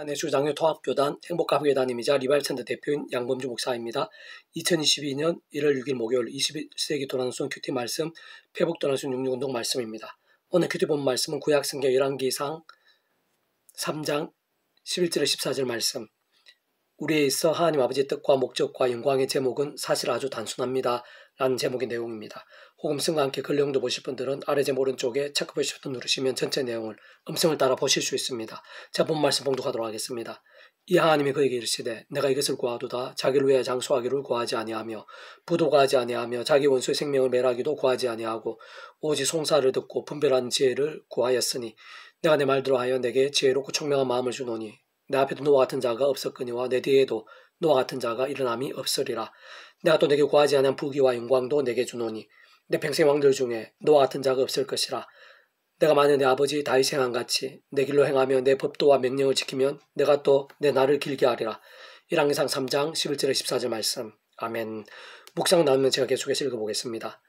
내주장교 통합교단 행복가족회단임이자 리발천대 대표인 양범주 목사입니다. 2022년 1월 6일 목요일 21세기 도난순 큐티 말씀 페북 도난순 66운동 말씀입니다. 오늘 큐티 본 말씀은 구약성경 열왕기상 3장 11절에 14절 말씀. 우리에 있어 하나님 아버지의 뜻과 목적과 영광의 제목은 사실 아주 단순합니다. 라는 제목의 내용입니다. 혹음성과 함께 글 내용도 보실 분들은 아래 제 오른쪽에 체크보시 버튼 누르시면 전체 내용을 음성을 따라 보실 수 있습니다. 자, 본 말씀 봉독하도록 하겠습니다. 이 하나님이 그에게 이르시되 내가 이것을 구하도다. 자기를 위하여 장수하기를 구하지 아니하며 부도가하지 아니하며 자기 원수의 생명을 멸하기도 구하지 아니하고 오직 송사를 듣고 분별하는 지혜를 구하였으니 내가 내 말대로 하여 내게 지혜롭고 총명한 마음을 주노니 내 앞에도 노와 같은 자가 없었거니와 내 뒤에도 노와 같은 자가 일어남이 없으리라. 내가 또 내게 구하지 않은 부귀와 영광도 내게 주노니 내 평생 왕들 중에 노와 같은 자가 없을 것이라. 내가 만일 내 아버지 다윗의 행함같이 내 길로 행하며 내 법도와 명령을 지키면 내가 또 내 날을 길게 하리라. 열왕기상 3장 11절에 14절 말씀. 아멘. 묵상 나누면 제가 계속해서 읽어보겠습니다.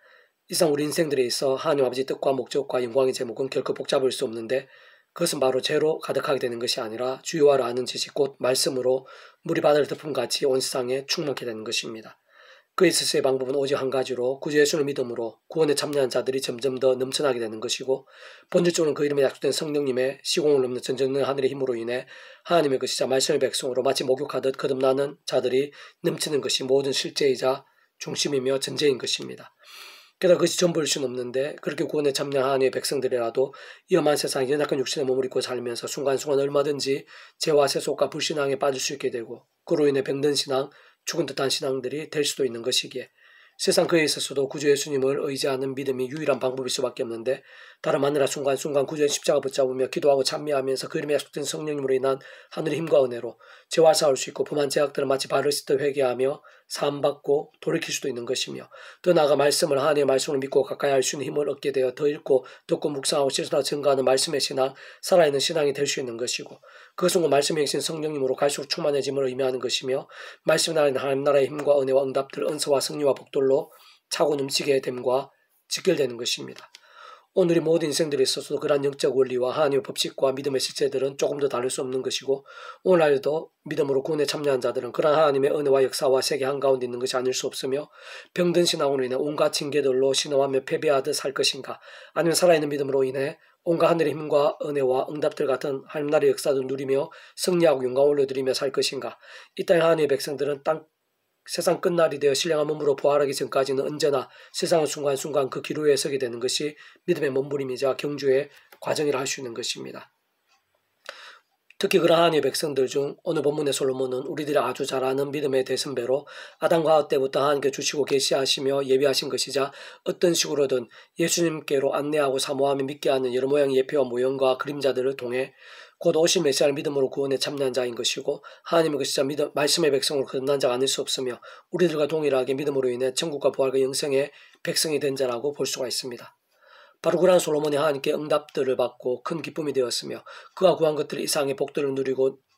이상 우리 인생들에 있어 하나님 아버지 뜻과 목적과 영광의 제목은 결코 복잡할 수 없는데 그것은 바로 죄로 가득하게 되는 것이 아니라 주요하려 아는 지식 곧 말씀으로 물이 바다를 덮음같이 온 세상에 충만케 되는 것입니다. 그의 스스의 방법은 오직 한 가지로 구주 예수를 믿음으로 구원에 참여한 자들이 점점 더 넘쳐나게 되는 것이고 본질적으로는 그 이름에 약속된 성령님의 시공을 넘는 전전의 하늘의 힘으로 인해 하나님의 것이자 말씀의 백성으로 마치 목욕하듯 거듭나는 자들이 넘치는 것이 모든 실제이자 중심이며 전제인 것입니다. 게다가 그것이 전부일 수는 없는데 그렇게 구원에 참여한 하나님의 백성들이라도 이 험한 세상에 연약한 육신의 몸을 입고 살면서 순간순간 얼마든지 죄와 세속과 불신앙에 빠질 수 있게 되고 그로 인해 병든 신앙, 죽은 듯한 신앙들이 될 수도 있는 것이기에 세상 그에 있어서도 구주 예수님을 의지하는 믿음이 유일한 방법일 수밖에 없는데 다름 아니라 순간순간 구주의 십자가 붙잡으며 기도하고 찬미하면서 그 이름에 약속된 성령님으로 인한 하늘의 힘과 은혜로 죄와 싸울 수 있고 범한 죄악들을 마치 발을 씻듯 회개하며 사함받고 돌이킬 수도 있는 것이며 더 나아가 말씀을 하나님의 말씀을 믿고 가까이 할 수 있는 힘을 얻게 되어 더 읽고 듣고 묵상하고 실천하고 증거하는 말씀의 신앙, 살아있는 신앙이 될 수 있는 것이고 그것은 그 말씀의 행신 성령님으로 갈수록 충만해짐을 의미하는 것이며 말씀이 나라는 하나님 나라의 힘과 은혜와 응답들, 은서와 승리와 복들로 차고 넘치게 됨과 직결되는 것입니다. 오늘의 모든 인생들에 있어서도 그러한 영적 원리와 하나님의 법칙과 믿음의 실제들은 조금 더 다를 수 없는 것이고 오늘날도 믿음으로 구원에 참여한 자들은 그러한 하나님의 은혜와 역사와 세계 한가운데 있는 것이 아닐 수 없으며 병든 신앙으로 인해 온갖 징계들로 신음하며 패배하듯 살 것인가 아니면 살아있는 믿음으로 인해 온갖 하늘의 힘과 은혜와 응답들 같은 하나님 나라의 역사도 누리며 승리하고 영광을 올려드리며 살 것인가. 이 땅의 하나님의 백성들은 세상 끝날이 되어 신령한 몸으로 부활하기 전까지는 언제나 세상의 순간순간 그 기로에 서게 되는 것이 믿음의 몸부림이자 경주의 과정이라 할 수 있는 것입니다. 특히 그러한 하나님의 백성들 중 오늘 본문의 솔로몬은 우리들이 아주 잘 아는 믿음의 대선배로 아담과 하와 때부터 하나님께 주시고 계시하시며 예비하신 것이자 어떤 식으로든 예수님께로 안내하고 사모하며 믿게 하는 여러 모양의 예표와 모형과 그림자들을 통해 곧 오실 메시아를 믿음으로 구원에 참여한 자인 것이고 하나님의 것이자 말씀의 백성으로 거듭난 자가 아닐 수 없으며 우리들과 동일하게 믿음으로 인해 천국과 부활과 영생의 백성이 된 자라고 볼 수가 있습니다. 바로 그러한 솔로몬이 하나님께 응답들을 받고 큰 기쁨이 되었으며 그가 구한 것들 이상의 복들을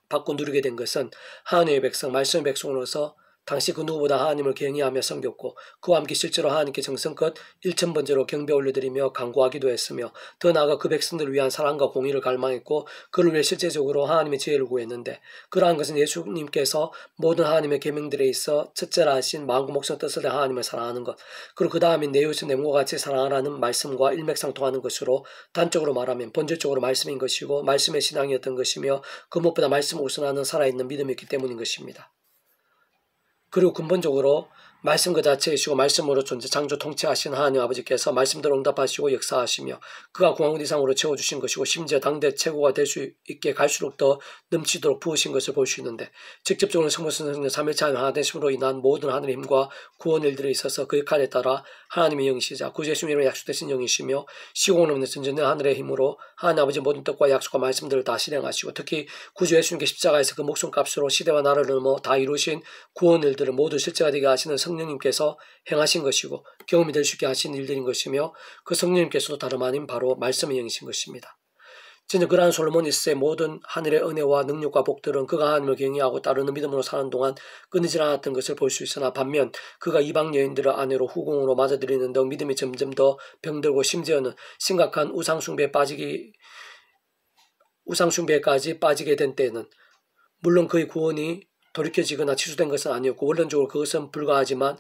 받고 누리게 된 것은 하나님의 백성, 말씀의 백성으로서 당시 그 누구보다 하나님을 경외하며 섬겼고 그와 함께 실제로 하나님께 정성껏 일천번제로 경배 올려드리며 간구하기도 했으며 더 나아가 그 백성들을 위한 사랑과 공의를 갈망했고 그를 위해 실제적으로 하나님의 지혜를 구했는데 그러한 것은 예수님께서 모든 하나님의 계명들에 있어 첫째라 하신 마음과 목숨 뜻을 다해 하나님을 사랑하는 것 그리고 그 다음인 내 이웃을 내 몸과 같이 사랑하라는 말씀과 일맥상통하는 것으로 단적으로 말하면 본질적으로 말씀인 것이고 말씀의 신앙이었던 것이며 그 무엇보다 말씀을 우선하는 살아있는 믿음이었기 때문인 것입니다. 그리고 근본적으로 말씀 그 자체이시고 말씀으로 존재 창조 통치하신 하나님 아버지께서 말씀대로 응답하시고 역사하시며 그가 공항 이상으로 채워주신 것이고 심지어 당대 최고가 될 수 있게 갈수록 더 넘치도록 부으신 것을 볼 수 있는데 직접적으로 성부성령 삼일체 하나 되심으로 인한 모든 하늘의 힘과 구원 일들에 있어서 그 역할에 따라 하나님의 영이시자 구주 예수님으로 약속되신 영이시며 시공을 없는 전전의 하늘의 힘으로 하나님 아버지 모든 뜻과 약속과 말씀들을 다 실행하시고 특히 구주 예수님께 십자가에서 그 목숨값으로 시대와 나라를 넘어 다 이루신 구원 일들을 모두 실제가 되게 하시는 성령님께서 행하신 것이고 경험이 될 수 있게 하신 일들인 것이며 그 성령님께서도 다름 아닌 바로 말씀의 영이신 것입니다. 진짜 그러한 솔로몬이스의 모든 하늘의 은혜와 능력과 복들은 그가 하나님을 경외하고 따르는 믿음으로 사는 동안 끊이질 않았던 것을 볼 수 있으나 반면 그가 이방 여인들을 아내로 후궁으로 맞아들이는 등 믿음이 점점 더 병들고 심지어는 심각한 우상숭배까지 빠지게 된 때에는 물론 그의 구원이 돌이켜지거나 취소된 것은 아니었고 원론적으로 그것은 불가하지만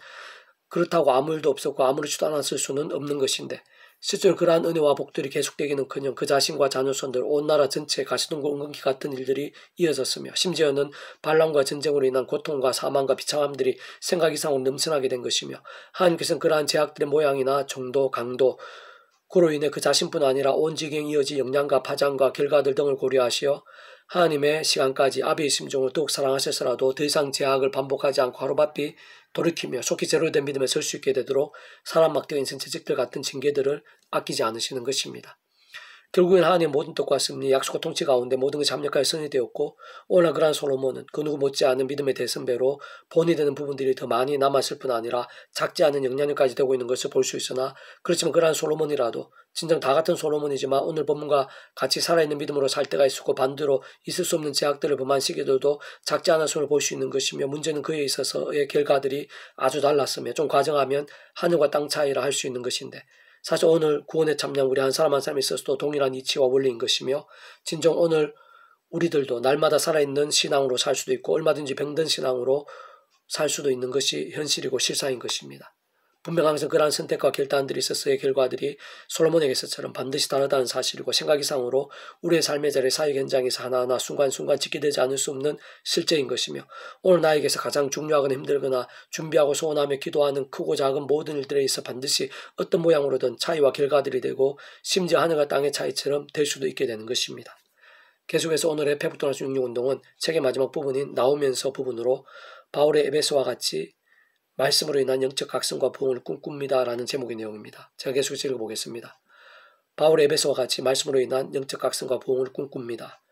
그렇다고 아무 일도 없었고 아무렇지도 않았을 수는 없는 것인데 실제로 그러한 은혜와 복들이 계속되기는커녕 그 자신과 자녀손들 온 나라 전체에 가시덤과 은근히 같은 일들이 이어졌으며 심지어는 반란과 전쟁으로 인한 고통과 사망과 비참함들이 생각 이상으로 넘쳐나게 된 것이며 하나님께서는 그러한 제약들의 모양이나 정도, 강도 그로 인해 그 자신뿐 아니라 온 지경에 이어진 영향과 파장과 결과들 등을 고려하시어 하나님의 시간까지 아비의 심정을 더욱 사랑하셔서라도 더 이상 제약을 반복하지 않고 하루바삐 돌이키며 속히 제대로 된 믿음에 설 수 있게 되도록 사람 막대인 선체직들 같은 징계들을 아끼지 않으시는 것입니다. 결국엔 하나님의 모든 뜻과 섭리, 약속과 통치 가운데 모든 것이 합력하여 선이 되었고 오늘 그러한 솔로몬은 그 누구 못지않은 믿음의 대선배로 본이 되는 부분들이 더 많이 남았을 뿐 아니라 작지 않은 영향력까지 되고 있는 것을 볼 수 있으나 그렇지만 그러한 솔로몬이라도 진정 다 같은 솔로몬이지만 오늘 본문과 같이 살아있는 믿음으로 살 때가 있었고 반대로 있을 수 없는 제약들을 범한 시기들도 작지 않았음을 볼 수 있는 것이며 문제는 그에 있어서의 결과들이 아주 달랐으며 좀 과정하면 하늘과 땅 차이라 할 수 있는 것인데 사실 오늘 구원에 참여한 우리 한 사람 한 사람에 있어서도 동일한 이치와 원리인 것이며 진정 오늘 우리들도 날마다 살아있는 신앙으로 살 수도 있고 얼마든지 병든 신앙으로 살 수도 있는 것이 현실이고 실상인 것입니다. 분명 항상 그러한 선택과 결단들이 있어서의 결과들이 솔로몬에게서처럼 반드시 다르다는 사실이고 생각 이상으로 우리의 삶의 자리 사역 현장에서 하나하나 순간순간 지키되지 않을 수 없는 실제인 것이며 오늘 나에게서 가장 중요하거나 힘들거나 준비하고 소원하며 기도하는 크고 작은 모든 일들에 있어 반드시 어떤 모양으로든 차이와 결과들이 되고 심지어 하늘과 땅의 차이처럼 될 수도 있게 되는 것입니다. 계속해서 오늘의 페북도나스 66운동은 책의 마지막 부분인 나오면서 부분으로 바울의 에베소와 같이 말씀으로 인한 영적 각성과 부흥을 꿈꿉니다 라는 제목의 내용입니다. 제가 계속해서 읽어보겠습니다. 바울의 에베소와 같이 말씀으로 인한 영적 각성과 부흥을 꿈꿉니다.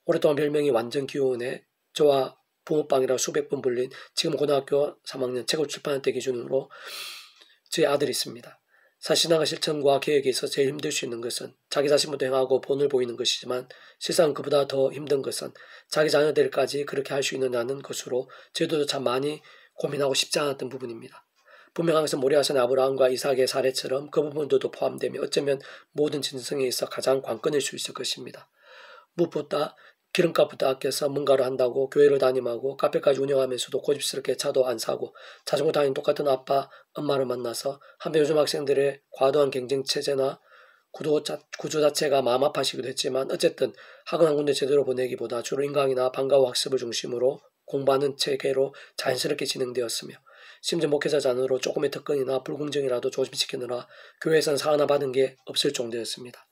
오랫동안 별명이 완전 기호은의 저와 붕어빵이라 수백 번 불린 지금 고등학교 3학년 책을 출판할 때 기준으로 저희 아들이 있습니다. 사실상의 실천과 계획에 있어 제일 힘들 수 있는 것은 자기 자신부터 행하고 본을 보이는 것이지만 실상 그보다 더 힘든 것은 자기 자녀들까지 그렇게 할 수 있느냐는 것으로 저희도 참 많이 고민하고 싶지 않았던 부분입니다. 분명한 것은 모리아산 아브라함과 이삭의 사례처럼 그 부분들도 포함되며 어쩌면 모든 진성에 있어 가장 관건일 수 있을 것입니다. 무엇보다 기름값부터 아껴서 뭔가를 한다고 교회를 담임하고 카페까지 운영하면서도 고집스럽게 차도 안 사고 자전거 타는 똑같은 아빠, 엄마를 만나서 한편 요즘 학생들의 과도한 경쟁체제나 구조 자체가 마음 아파하시기도 했지만 어쨌든 학원 한 군데 제대로 보내기보다 주로 인강이나 방과후 학습을 중심으로 공부하는 체계로 자연스럽게 진행되었으며 심지어 목회자 잔으로 조금의 특권이나 불공정이라도 조심시키느라 교회에서는 상 하나 받은 게 없을 정도였습니다.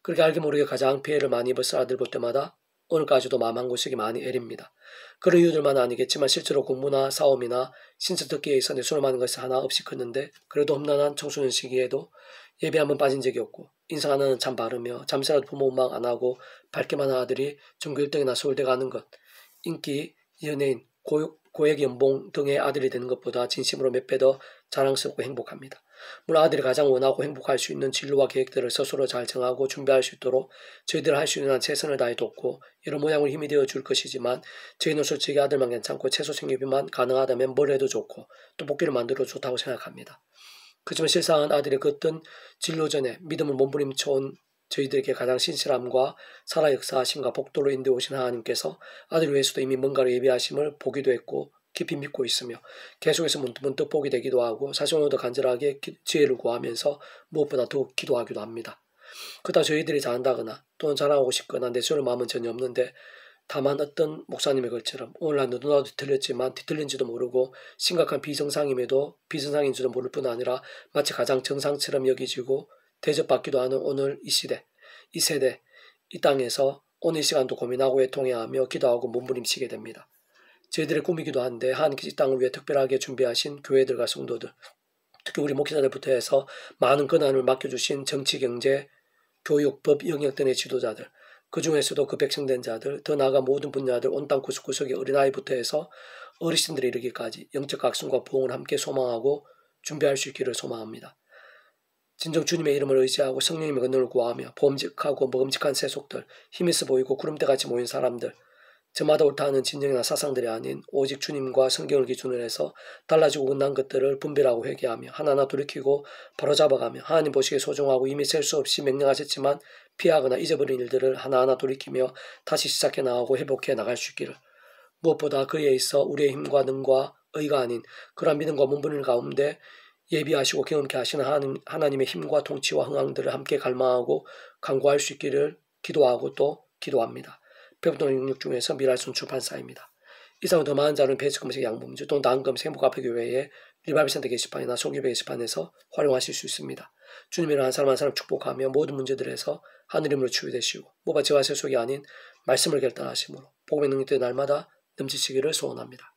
그렇게 알게 모르게 가장 피해를 많이 입었을 아들 볼 때마다 오늘까지도 마음 한 곳이 많이 애립니다. 그런 이유들만은 아니겠지만 실제로 공부나 싸움이나 신체 듣기에 있어 내수를 많은 것이 하나 없이 컸는데 그래도 험난한 청소년 시기에도 예배 한번 빠진 적이 없고 인상 하나는 참 바르며 잠시라도 부모 원망 안 하고 밝게만 한 아들이 전교 1등이나 서울대 가는 것, 인기, 연예인, 고액 연봉 등의 아들이 되는 것보다 진심으로 몇 배 더 자랑스럽고 행복합니다. 물론 아들이 가장 원하고 행복할 수 있는 진로와 계획들을 스스로 잘 정하고 준비할 수 있도록 저희들 할 수 있는 한 최선을 다해 돕고 여러 모양으로 힘이 되어 줄 것이지만 저희는 솔직히 아들만 괜찮고 최소 생계비만 가능하다면 뭘 해도 좋고 또 복귀를 만들어 좋다고 생각합니다. 그렇지만 실상은 아들의 그 어떤 진로전에 믿음을 몸부림쳐온 저희들에게 가장 신실함과 살아 역사하심과 복도로 인도해 오신 하나님께서 아들 위해서도 이미 뭔가를 예비하심을 보기도 했고 깊이 믿고 있으며 계속해서 문득 보게 되기도 하고 사실 오늘도 간절하게 지혜를 구하면서 무엇보다 더욱 기도하기도 합니다. 그렇다고 저희들이 잘한다거나 또는 자랑하고 싶거나 내세울 마음은 전혀 없는데 다만 어떤 목사님의 글처럼 오늘날 너도나도 뒤틀렸지만 뒤틀린지도 모르고 심각한 비정상임에도 비정상인 줄도 모를 뿐 아니라 마치 가장 정상처럼 여기지고 대접받기도 하는 오늘 이 시대, 이 세대, 이 땅에서 오늘 시간도 고민하고 애통해하며 기도하고 몸부림치게 됩니다. 저희들의 꿈이기도 한데 하나님께서 이 땅을 위해 특별하게 준비하신 교회들과 성도들, 특히 우리 목회자들부터 해서 많은 권한을 맡겨주신 정치, 경제, 교육, 법, 영역 등의 지도자들, 그 중에서도 그 백성된 자들, 더 나아가 모든 분야들 온 땅 구석구석의 어린아이부터 해서 어르신들에 이르기까지 영적 각성과 부흥을 함께 소망하고 준비할 수 있기를 소망합니다. 진정 주님의 이름을 의지하고 성령님의 은혜를 구하며 보험직하고 먹음직한 세속들, 힘있어 보이고 구름대같이 모인 사람들, 저마다 옳다는 진정이나 사상들이 아닌 오직 주님과 성경을 기준으로 해서 달라지고 끝난 것들을 분별하고 회개하며 하나하나 돌이키고 바로잡아가며 하나님 보시기에 소중하고 이미 셀 수 없이 명령하셨지만 피하거나 잊어버린 일들을 하나하나 돌이키며 다시 시작해 나가고 회복해 나갈 수 있기를 무엇보다 그에 있어 우리의 힘과 능과 의가 아닌 그러한 믿음과 몸부림 가운데 예비하시고 경험케 하시는 하나님의 힘과 통치와 흥황들을 함께 갈망하고 간구할 수 있기를 기도하고 또 기도합니다. 배부도는 66 중에서 미랄순 출판사입니다. 이상은 더 많은 자료는 베이스 검색 양범주 또는 나은 검색 행복카페교회의 리바이벌 센터 게시판이나 소규모 게시판에서 활용하실 수 있습니다. 주님이란 한 사람 한 사람 축복하며 모든 문제들에서 하늘임으로 치유되시고 모바 제와 세속이 아닌 말씀을 결단하심으로 복음의 능력들 날마다 넘치시기를 소원합니다.